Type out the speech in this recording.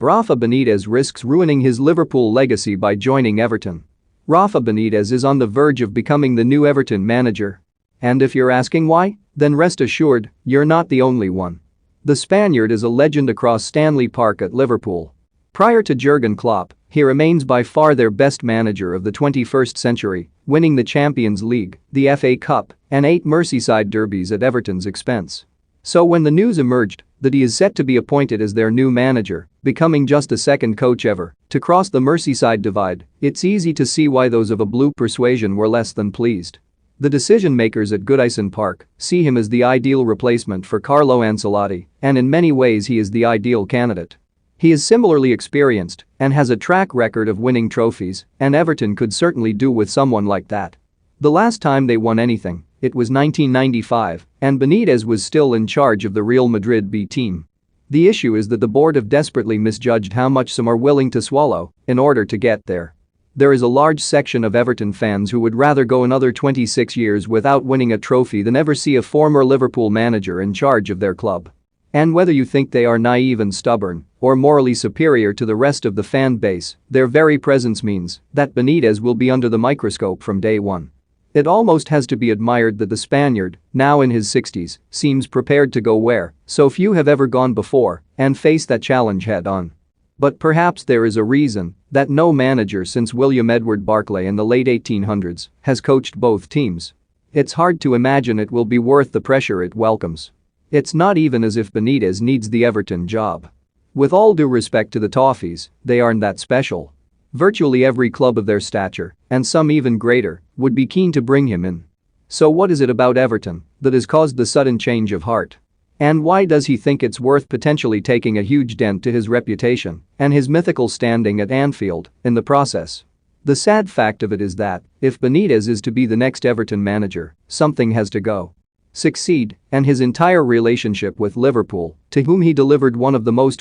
Rafa Benitez risks ruining his Liverpool legacy by joining Everton. Rafa Benitez is on the verge of becoming the new Everton manager. And if you're asking why, then rest assured, you're not the only one. The Spaniard is a legend across Stanley Park at Liverpool. Prior to Jurgen Klopp, he remains by far their best manager of the 21st century, winning the Champions League, the FA Cup, and 8 Merseyside derbies at Everton's expense. So when the news emerged that he is set to be appointed as their new manager, becoming just the second coach ever to cross the Merseyside divide, it's easy to see why those of a blue persuasion were less than pleased. The decision-makers at Goodison Park see him as the ideal replacement for Carlo Ancelotti, and in many ways he is the ideal candidate. He is similarly experienced and has a track record of winning trophies, and Everton could certainly do with someone like that. The last time they won anything, it was 1995, and Benitez was still in charge of the Real Madrid B team. The issue is that the board have desperately misjudged how much some are willing to swallow in order to get there. There is a large section of Everton fans who would rather go another 26 years without winning a trophy than ever see a former Liverpool manager in charge of their club. And whether you think they are naive and stubborn or morally superior to the rest of the fan base, their very presence means that Benitez will be under the microscope from day one. It almost has to be admired that the Spaniard, now in his 60s, seems prepared to go where so few have ever gone before and face that challenge head-on. But perhaps there is a reason that no manager since William Edward Barclay in the late 1800s has coached both teams. It's hard to imagine it will be worth the pressure it welcomes. It's not even as if Benitez needs the Everton job. With all due respect to the Toffees, they aren't that special. Virtually every club of their stature, and some even greater, would be keen to bring him in. So what is it about Everton that has caused the sudden change of heart? And why does he think it's worth potentially taking a huge dent to his reputation and his mythical standing at Anfield in the process? The sad fact of it is that, if Benitez is to be the next Everton manager, something has to go. Succeed, and his entire relationship with Liverpool, to whom he delivered one of the most